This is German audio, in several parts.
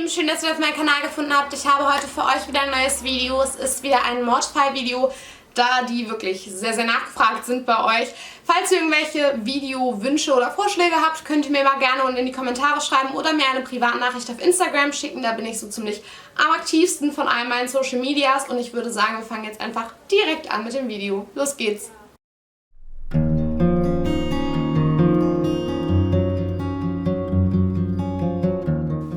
Lieben, schön, dass ihr auf meinen Kanal gefunden habt. Ich habe heute für euch wieder ein neues Video. Es ist wieder ein Mordfall-Video, da die wirklich sehr, sehr nachgefragt sind bei euch. Falls ihr irgendwelche Videowünsche oder Vorschläge habt, könnt ihr mir mal gerne unten in die Kommentare schreiben oder mir eine Privatnachricht auf Instagram schicken. Da bin ich so ziemlich am aktivsten von all meinen Social Medias. Und ich würde sagen, wir fangen jetzt einfach direkt an mit dem Video. Los geht's!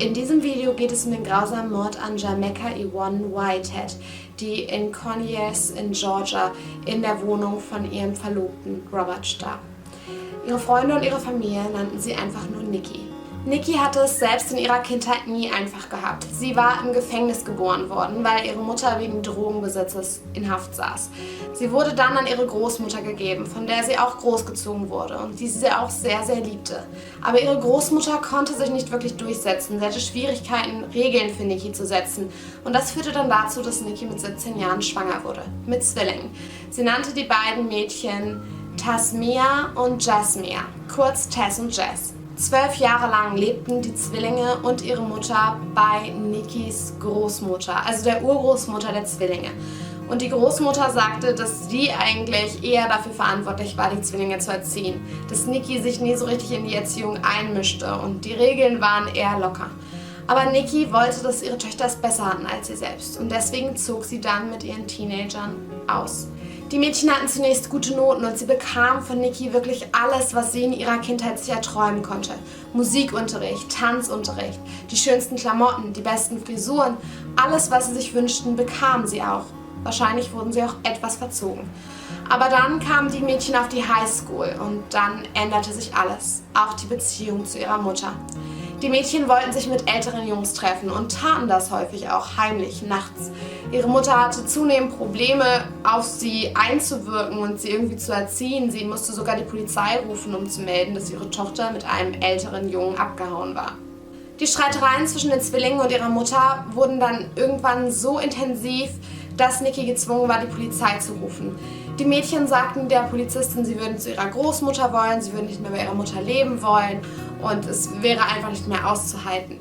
In diesem Video geht es um den grausamen Mord an Jamaica Yvonne Whitehead, die in Conyers in Georgia in der Wohnung von ihrem Verlobten Robert starb. Ihre Freunde und ihre Familie nannten sie einfach nur Nikki. Nikki hatte es selbst in ihrer Kindheit nie einfach gehabt. Sie war im Gefängnis geboren worden, weil ihre Mutter wegen Drogenbesitzes in Haft saß. Sie wurde dann an ihre Großmutter gegeben, von der sie auch großgezogen wurde und die sie auch sehr, sehr liebte. Aber ihre Großmutter konnte sich nicht wirklich durchsetzen. Sie hatte Schwierigkeiten, Regeln für Nikki zu setzen. Und das führte dann dazu, dass Nikki mit 17 Jahren schwanger wurde, mit Zwillingen. Sie nannte die beiden Mädchen Tasmia und Jasmia, kurz Tess und Jess. 12 Jahre lang lebten die Zwillinge und ihre Mutter bei Nickis Großmutter, also der Urgroßmutter der Zwillinge. Und die Großmutter sagte, dass sie eigentlich eher dafür verantwortlich war, die Zwillinge zu erziehen. Dass Nikki sich nie so richtig in die Erziehung einmischte und die Regeln waren eher locker. Aber Nikki wollte, dass ihre Töchter es besser hatten als sie selbst und deswegen zog sie dann mit ihren Teenagern aus. Die Mädchen hatten zunächst gute Noten und sie bekamen von Nikki wirklich alles, was sie in ihrer Kindheit sich erträumen konnte. Musikunterricht, Tanzunterricht, die schönsten Klamotten, die besten Frisuren, alles, was sie sich wünschten, bekamen sie auch. Wahrscheinlich wurden sie auch etwas verzogen. Aber dann kamen die Mädchen auf die Highschool und dann änderte sich alles, auch die Beziehung zu ihrer Mutter. Die Mädchen wollten sich mit älteren Jungs treffen und taten das häufig auch heimlich, nachts. Ihre Mutter hatte zunehmend Probleme, auf sie einzuwirken und sie irgendwie zu erziehen. Sie musste sogar die Polizei rufen, um zu melden, dass ihre Tochter mit einem älteren Jungen abgehauen war. Die Streitereien zwischen den Zwillingen und ihrer Mutter wurden dann irgendwann so intensiv, dass Nikki gezwungen war, die Polizei zu rufen. Die Mädchen sagten der Polizistin, sie würden zu ihrer Großmutter wollen, sie würden nicht mehr bei ihrer Mutter leben wollen und es wäre einfach nicht mehr auszuhalten.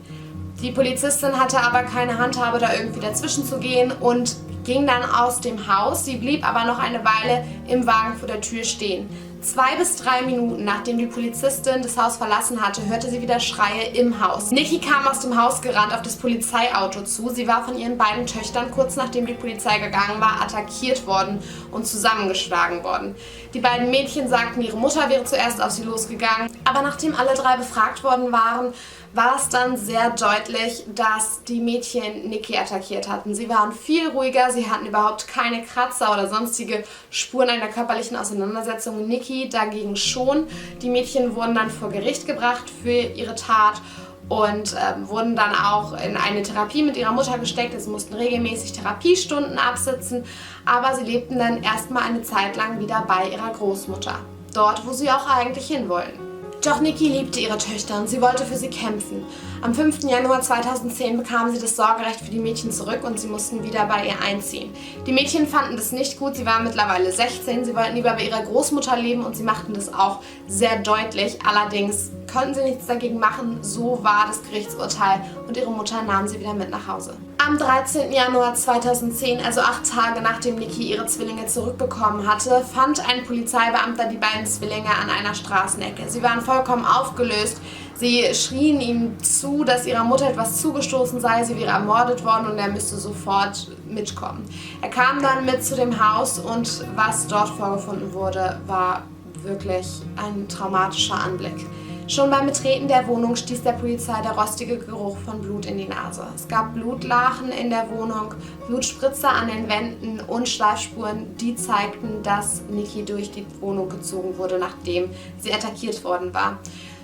Die Polizistin hatte aber keine Handhabe, da irgendwie dazwischen zu gehen und ging dann aus dem Haus. Sie blieb aber noch eine Weile im Wagen vor der Tür stehen. 2 bis 3 Minuten, nachdem die Polizistin das Haus verlassen hatte, hörte sie wieder Schreie im Haus. Nikki kam aus dem Haus gerannt auf das Polizeiauto zu. Sie war von ihren beiden Töchtern, kurz nachdem die Polizei gegangen war, attackiert worden und zusammengeschlagen worden. Die beiden Mädchen sagten, ihre Mutter wäre zuerst auf sie losgegangen. Aber nachdem alle 3 befragt worden waren, war es dann sehr deutlich, dass die Mädchen Nikki attackiert hatten. Sie waren viel ruhiger, sie hatten überhaupt keine Kratzer oder sonstige Spuren einer körperlichen Auseinandersetzung. Nikki dagegen schon. Die Mädchen wurden dann vor Gericht gebracht für ihre Tat und wurden dann auch in eine Therapie mit ihrer Mutter gesteckt. Sie mussten regelmäßig Therapiestunden absitzen, aber sie lebten dann erstmal eine Zeit lang wieder bei ihrer Großmutter. Dort, wo sie auch eigentlich hinwollten. Doch Nikki liebte ihre Töchter und sie wollte für sie kämpfen. Am 5. Januar 2010 bekamen sie das Sorgerecht für die Mädchen zurück und sie mussten wieder bei ihr einziehen. Die Mädchen fanden das nicht gut, sie waren mittlerweile 16, sie wollten lieber bei ihrer Großmutter leben und sie machten das auch sehr deutlich. Allerdings konnten sie nichts dagegen machen, so war das Gerichtsurteil und ihre Mutter nahm sie wieder mit nach Hause. Am 13. Januar 2010, also 8 Tage nachdem Nikki ihre Zwillinge zurückbekommen hatte, fand ein Polizeibeamter die beiden Zwillinge an einer Straßenecke. Sie waren vollkommen aufgelöst. Sie schrien ihm zu, dass ihrer Mutter etwas zugestoßen sei, sie wäre ermordet worden und er müsste sofort mitkommen. Er kam dann mit zu dem Haus und was dort vorgefunden wurde, war wirklich ein traumatischer Anblick. Schon beim Betreten der Wohnung stieß der Polizei der rostige Geruch von Blut in die Nase. Es gab Blutlachen in der Wohnung, Blutspritzer an den Wänden und Schleifspuren, die zeigten, dass Nikki durch die Wohnung gezogen wurde, nachdem sie attackiert worden war.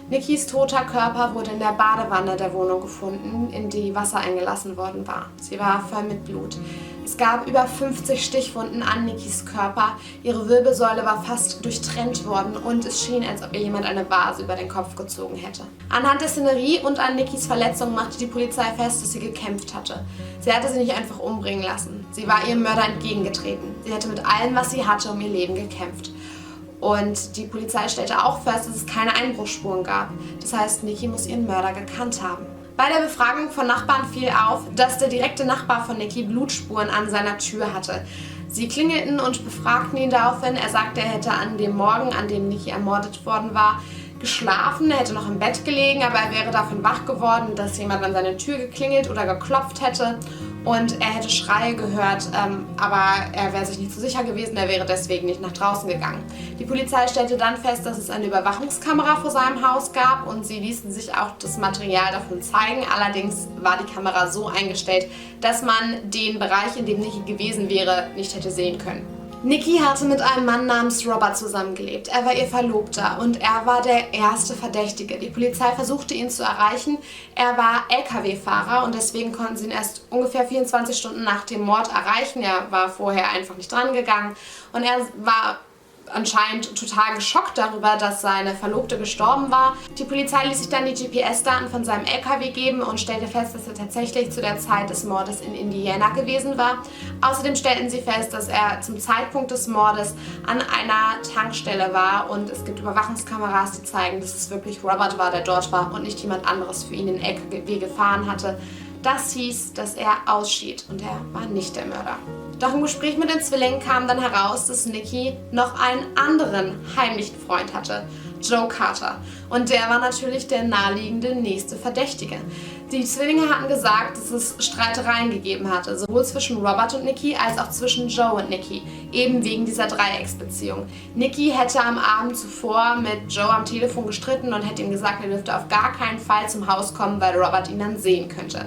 Nickis toter Körper wurde in der Badewanne der Wohnung gefunden, in die Wasser eingelassen worden war. Sie war voll mit Blut. Es gab über 50 Stichwunden an Nickis Körper. Ihre Wirbelsäule war fast durchtrennt worden und es schien, als ob ihr jemand eine Vase über den Kopf gezogen hätte. Anhand der Szenerie und an Nickis Verletzung machte die Polizei fest, dass sie gekämpft hatte. Sie hatte sie nicht einfach umbringen lassen. Sie war ihrem Mörder entgegengetreten. Sie hatte mit allem, was sie hatte, um ihr Leben gekämpft. Und die Polizei stellte auch fest, dass es keine Einbruchsspuren gab. Das heißt, Nikki muss ihren Mörder gekannt haben. Bei der Befragung von Nachbarn fiel auf, dass der direkte Nachbar von Nikki Blutspuren an seiner Tür hatte. Sie klingelten und befragten ihn daraufhin. Er sagte, er hätte an dem Morgen, an dem Nikki ermordet worden war, geschlafen. Er hätte noch im Bett gelegen, aber er wäre davon wach geworden, dass jemand an seine Tür geklingelt oder geklopft hätte. Und er hätte Schreie gehört, aber er wäre sich nicht so sicher gewesen, er wäre deswegen nicht nach draußen gegangen. Die Polizei stellte dann fest, dass es eine Überwachungskamera vor seinem Haus gab und sie ließen sich auch das Material davon zeigen. Allerdings war die Kamera so eingestellt, dass man den Bereich, in dem Nikki gewesen wäre, nicht hätte sehen können. Nikki hatte mit einem Mann namens Robert zusammengelebt. Er war ihr Verlobter und er war der erste Verdächtige. Die Polizei versuchte ihn zu erreichen. Er war LKW-Fahrer und deswegen konnten sie ihn erst ungefähr 24 Stunden nach dem Mord erreichen. Er war vorher einfach nicht dran gegangen und er war anscheinend total geschockt darüber, dass seine Verlobte gestorben war. Die Polizei ließ sich dann die GPS-Daten von seinem LKW geben und stellte fest, dass er tatsächlich zu der Zeit des Mordes in Indiana gewesen war. Außerdem stellten sie fest, dass er zum Zeitpunkt des Mordes an einer Tankstelle war und es gibt Überwachungskameras, die zeigen, dass es wirklich Robert war, der dort war und nicht jemand anderes für ihn den LKW gefahren hatte. Das hieß, dass er ausschied und er war nicht der Mörder. Doch im Gespräch mit den Zwillingen kam dann heraus, dass Nikki noch einen anderen heimlichen Freund hatte, Joe Carter. Und der war natürlich der naheliegende nächste Verdächtige. Die Zwillinge hatten gesagt, dass es Streitereien gegeben hatte, sowohl zwischen Robert und Nikki als auch zwischen Joe und Nikki, eben wegen dieser Dreiecksbeziehung. Nikki hätte am Abend zuvor mit Joe am Telefon gestritten und hätte ihm gesagt, er dürfte auf gar keinen Fall zum Haus kommen, weil Robert ihn dann sehen könnte.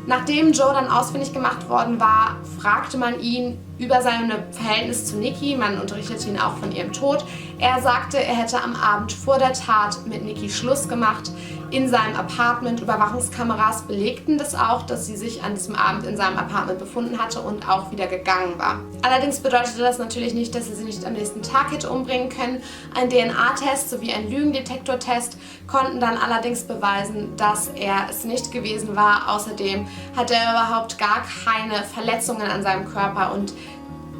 Nachdem Joe dann ausfindig gemacht worden war, fragte man ihn über sein Verhältnis zu Nikki. Man unterrichtete ihn auch von ihrem Tod. Er sagte, er hätte am Abend vor der Tat mit Nikki Schluss gemacht in seinem Apartment. Überwachungskameras belegten das auch, dass sie sich an diesem Abend in seinem Apartment befunden hatte und auch wieder gegangen war. Allerdings bedeutete das natürlich nicht, dass er sie nicht am nächsten Tag hätte umbringen können. Ein DNA-Test sowie ein Lügendetektortest konnten dann allerdings beweisen, dass er es nicht gewesen war. Außerdem hatte er überhaupt gar keine Verletzungen an seinem Körper und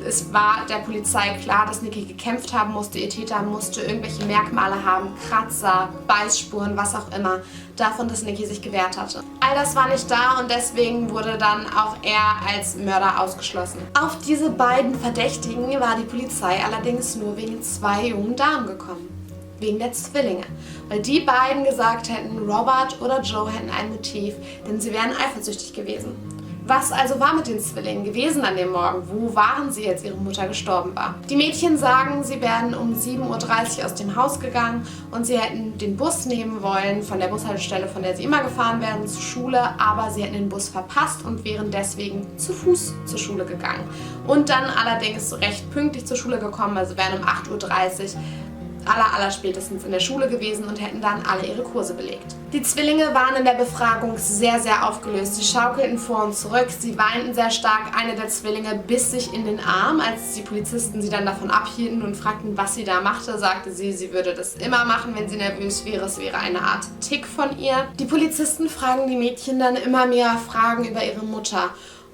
es war der Polizei klar, dass Nikki gekämpft haben musste. Ihr Täter musste irgendwelche Merkmale haben, Kratzer, Beißspuren, was auch immer, davon, dass Nikki sich gewehrt hatte. All das war nicht da und deswegen wurde dann auch er als Mörder ausgeschlossen. Auf diese beiden Verdächtigen war die Polizei allerdings nur wegen 2 jungen Damen gekommen. Wegen der Zwillinge. Weil die beiden gesagt hätten, Robert oder Joe hätten ein Motiv, denn sie wären eifersüchtig gewesen. Was also war mit den Zwillingen gewesen an dem Morgen? Wo waren sie, als ihre Mutter gestorben war? Die Mädchen sagen, sie wären um 7:30 Uhr aus dem Haus gegangen und sie hätten den Bus nehmen wollen von der Bushaltestelle, von der sie immer gefahren wären, zur Schule, aber sie hätten den Bus verpasst und wären deswegen zu Fuß zur Schule gegangen. Und dann allerdings recht pünktlich zur Schule gekommen, also wären um 8:30 Uhr allerspätestens in der Schule gewesen und hätten dann alle ihre Kurse belegt. Die Zwillinge waren in der Befragung sehr, sehr aufgelöst. Sie schaukelten vor und zurück, sie weinten sehr stark. Eine der Zwillinge biss sich in den Arm. Als die Polizisten sie dann davon abhielten und fragten, was sie da machte, sagte sie, sie würde das immer machen, wenn sie nervös wäre. Es wäre eine Art Tick von ihr. Die Polizisten fragen die Mädchen dann immer mehr Fragen über ihre Mutter.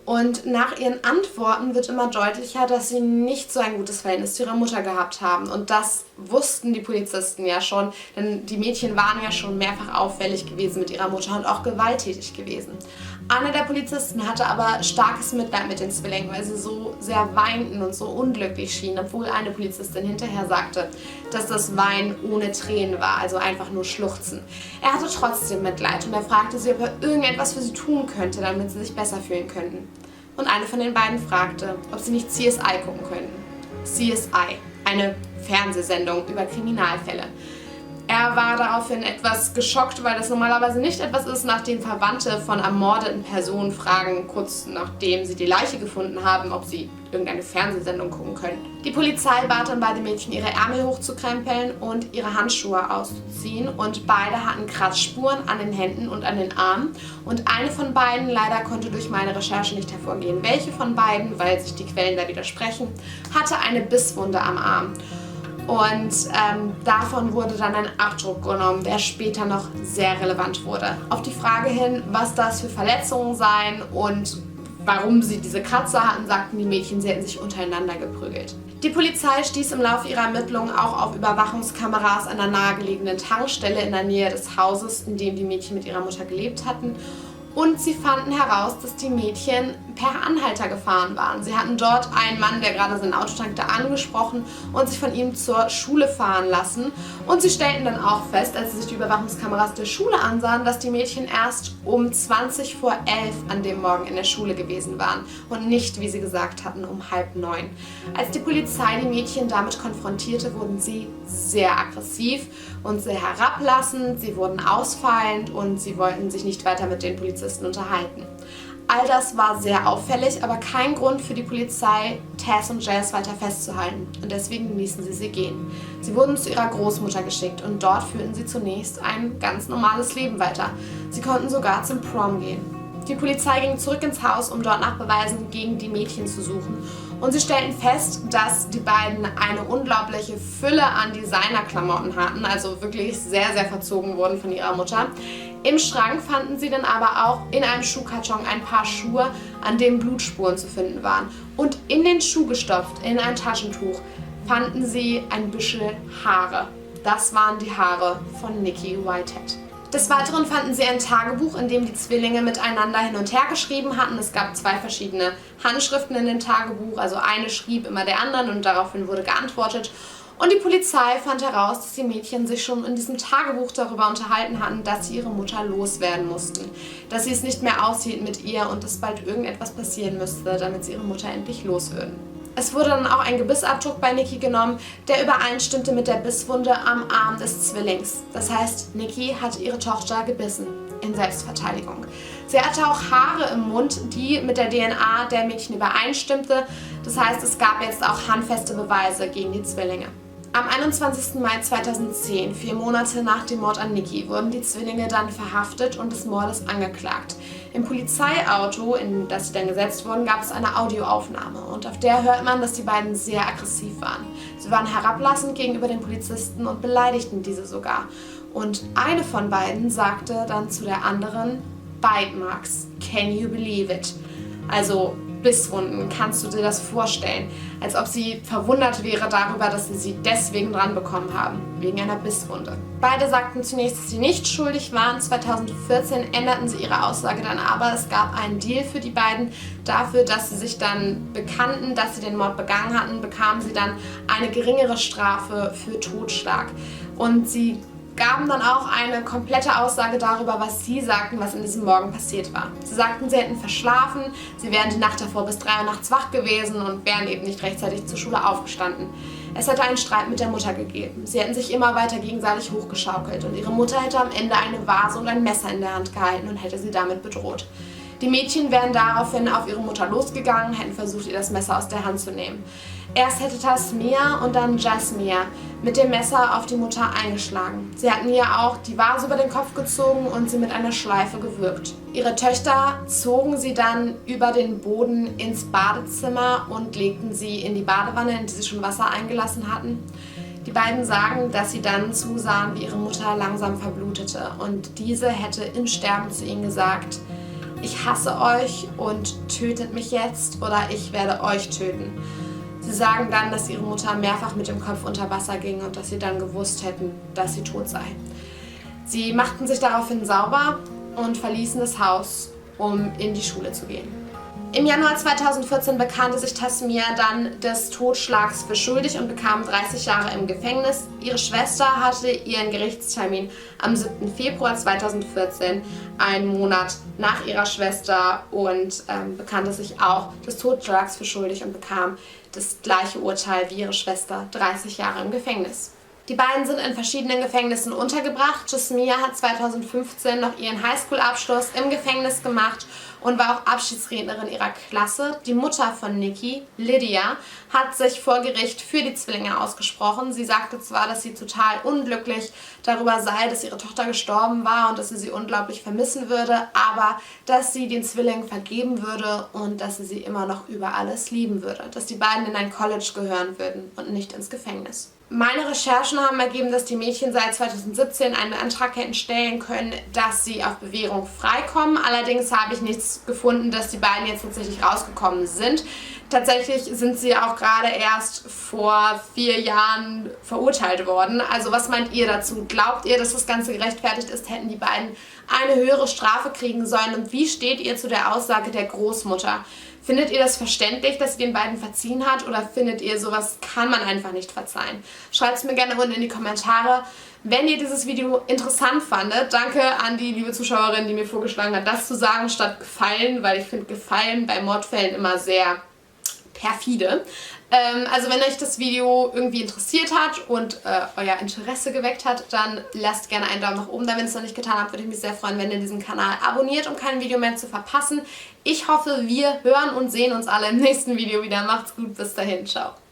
Und nach ihren Antworten wird immer deutlicher, dass sie nicht so ein gutes Verhältnis zu ihrer Mutter gehabt haben. Und das wussten die Polizisten ja schon, denn die Mädchen waren ja schon mehrfach auffällig gewesen mit ihrer Mutter und auch gewalttätig gewesen. Einer der Polizisten hatte aber starkes Mitleid mit den Zwillingen, weil sie so sehr weinten und so unglücklich schienen, obwohl eine Polizistin hinterher sagte, dass das Weinen ohne Tränen war, also einfach nur Schluchzen. Er hatte trotzdem Mitleid und er fragte sie, ob er irgendetwas für sie tun könnte, damit sie sich besser fühlen könnten. Und eine von den beiden fragte, ob sie nicht CSI gucken könnten. CSI, eine Fernsehsendung über Kriminalfälle. Er war daraufhin etwas geschockt, weil das normalerweise nicht etwas ist, nachdem Verwandte von ermordeten Personen fragen, kurz nachdem sie die Leiche gefunden haben, ob sie irgendeine Fernsehsendung gucken können. Die Polizei bat dann beide Mädchen, ihre Ärmel hochzukrempeln und ihre Handschuhe auszuziehen und beide hatten Kratzspuren an den Händen und an den Armen und eine von beiden, leider konnte durch meine Recherche nicht hervorgehen, welche von beiden, weil sich die Quellen da widersprechen, hatte eine Bisswunde am Arm. Und davon wurde dann ein Abdruck genommen, der später noch sehr relevant wurde. Auf die Frage hin, was das für Verletzungen seien und warum sie diese Kratzer hatten, sagten die Mädchen, sie hätten sich untereinander geprügelt. Die Polizei stieß im Laufe ihrer Ermittlungen auch auf Überwachungskameras an der nahegelegenen Tankstelle in der Nähe des Hauses, in dem die Mädchen mit ihrer Mutter gelebt hatten. Und sie fanden heraus, dass die Mädchen per Anhalter gefahren waren. Sie hatten dort einen Mann, der gerade sein Auto tankte, angesprochen und sich von ihm zur Schule fahren lassen. Und sie stellten dann auch fest, als sie sich die Überwachungskameras der Schule ansahen, dass die Mädchen erst um 11:20 an dem Morgen in der Schule gewesen waren und nicht, wie sie gesagt hatten, um 8:30. Als die Polizei die Mädchen damit konfrontierte, wurden sie sehr aggressiv und sehr herablassend. Sie wurden ausfallend und sie wollten sich nicht weiter mit den Polizisten unterhalten. All das war sehr auffällig, aber kein Grund für die Polizei, Tess und Jess weiter festzuhalten. Und deswegen ließen sie gehen. Sie wurden zu ihrer Großmutter geschickt und dort führten sie zunächst ein ganz normales Leben weiter. Sie konnten sogar zum Prom gehen. Die Polizei ging zurück ins Haus, um dort nach Beweisen gegen die Mädchen zu suchen. Und sie stellten fest, dass die beiden eine unglaubliche Fülle an Designerklamotten hatten, also wirklich sehr, sehr verzogen wurden von ihrer Mutter. Im Schrank fanden sie dann aber auch in einem Schuhkarton ein paar Schuhe, an denen Blutspuren zu finden waren. Und in den Schuh gestopft, in ein Taschentuch, fanden sie ein Büschel Haare. Das waren die Haare von Nikki Whitehead. Des Weiteren fanden sie ein Tagebuch, in dem die Zwillinge miteinander hin und her geschrieben hatten. Es gab 2 verschiedene Handschriften in dem Tagebuch, also eine schrieb immer der anderen und daraufhin wurde geantwortet. Und die Polizei fand heraus, dass die Mädchen sich schon in diesem Tagebuch darüber unterhalten hatten, dass sie ihre Mutter loswerden mussten. Dass sie es nicht mehr aushielten mit ihr und dass bald irgendetwas passieren müsste, damit sie ihre Mutter endlich loswürden. Es wurde dann auch ein Gebissabdruck bei Nikki genommen, der übereinstimmte mit der Bisswunde am Arm des Zwillings. Das heißt, Nikki hatte ihre Tochter gebissen, in Selbstverteidigung. Sie hatte auch Haare im Mund, die mit der DNA der Mädchen übereinstimmte. Das heißt, es gab jetzt auch handfeste Beweise gegen die Zwillinge. Am 21. Mai 2010, 4 Monate nach dem Mord an Nikki, wurden die Zwillinge dann verhaftet und des Mordes angeklagt. Im Polizeiauto, in das sie dann gesetzt wurden, gab es eine Audioaufnahme und auf der hört man, dass die beiden sehr aggressiv waren. Sie waren herablassend gegenüber den Polizisten und beleidigten diese sogar. Und eine von beiden sagte dann zu der anderen, "Bite marks, can you believe it?" Also Bisswunden, kannst du dir das vorstellen? Als ob sie verwundert wäre darüber, dass sie deswegen dran bekommen haben, wegen einer Bisswunde. Beide sagten zunächst, dass sie nicht schuldig waren. 2014 änderten sie ihre Aussage dann aber. Es gab einen Deal für die beiden. Dafür, dass sie sich dann bekannten, dass sie den Mord begangen hatten, bekamen sie dann eine geringere Strafe für Totschlag. Und sie gaben dann auch eine komplette Aussage darüber, was sie sagten, was in diesem Morgen passiert war. Sie sagten, sie hätten verschlafen, sie wären die Nacht davor bis 3 Uhr nachts wach gewesen und wären eben nicht rechtzeitig zur Schule aufgestanden. Es hätte einen Streit mit der Mutter gegeben. Sie hätten sich immer weiter gegenseitig hochgeschaukelt und ihre Mutter hätte am Ende eine Vase und ein Messer in der Hand gehalten und hätte sie damit bedroht. Die Mädchen wären daraufhin auf ihre Mutter losgegangen, hätten versucht, ihr das Messer aus der Hand zu nehmen. Erst hätte Tasmia und dann Jasmia mit dem Messer auf die Mutter eingeschlagen. Sie hatten ihr auch die Vase über den Kopf gezogen und sie mit einer Schleife gewürgt. Ihre Töchter zogen sie dann über den Boden ins Badezimmer und legten sie in die Badewanne, in die sie schon Wasser eingelassen hatten. Die beiden sagen, dass sie dann zusahen, wie ihre Mutter langsam verblutete und diese hätte im Sterben zu ihnen gesagt: "Ich hasse euch und tötet mich jetzt oder ich werde euch töten." Sie sagen dann, dass ihre Mutter mehrfach mit dem Kopf unter Wasser ging und dass sie dann gewusst hätten, dass sie tot sei. Sie machten sich daraufhin sauber und verließen das Haus, um in die Schule zu gehen. Im Januar 2014 bekannte sich Tasmia dann des Totschlags für schuldig und bekam 30 Jahre im Gefängnis. Ihre Schwester hatte ihren Gerichtstermin am 7. Februar 2014, einen Monat nach ihrer Schwester, und bekannte sich auch des Totschlags für schuldig und bekam das gleiche Urteil wie ihre Schwester, 30 Jahre im Gefängnis. Die beiden sind in verschiedenen Gefängnissen untergebracht. Jasmia hat 2015 noch ihren Highschool-Abschluss im Gefängnis gemacht und war auch Abschiedsrednerin ihrer Klasse. Die Mutter von Nikki, Lydia, hat sich vor Gericht für die Zwillinge ausgesprochen. Sie sagte zwar, dass sie total unglücklich darüber sei, dass ihre Tochter gestorben war und dass sie unglaublich vermissen würde, aber dass sie den Zwillingen vergeben würde und dass sie immer noch über alles lieben würde. Dass die beiden in ein College gehören würden und nicht ins Gefängnis. Meine Recherchen haben ergeben, dass die Mädchen seit 2017 einen Antrag hätten stellen können, dass sie auf Bewährung freikommen. Allerdings habe ich nichts gefunden, dass die beiden jetzt tatsächlich rausgekommen sind. Tatsächlich sind sie auch gerade erst vor 4 Jahren verurteilt worden. Also was meint ihr dazu? Glaubt ihr, dass das Ganze gerechtfertigt ist? Hätten die beiden eine höhere Strafe kriegen sollen? Und wie steht ihr zu der Aussage der Großmutter? Findet ihr das verständlich, dass sie den beiden verziehen hat, oder findet ihr, sowas kann man einfach nicht verzeihen? Schreibt es mir gerne unten in die Kommentare. Wenn ihr dieses Video interessant fandet, danke an die liebe Zuschauerin, die mir vorgeschlagen hat, das zu sagen statt gefallen, weil ich finde gefallen bei Mordfällen immer sehr perfide. Also wenn euch das Video irgendwie interessiert hat und euer Interesse geweckt hat, dann lasst gerne einen Daumen nach oben da. Wenn ihr es noch nicht getan habt, würde ich mich sehr freuen, wenn ihr diesen Kanal abonniert, um kein Video mehr zu verpassen. Ich hoffe, wir hören und sehen uns alle im nächsten Video wieder. Macht's gut, bis dahin, ciao.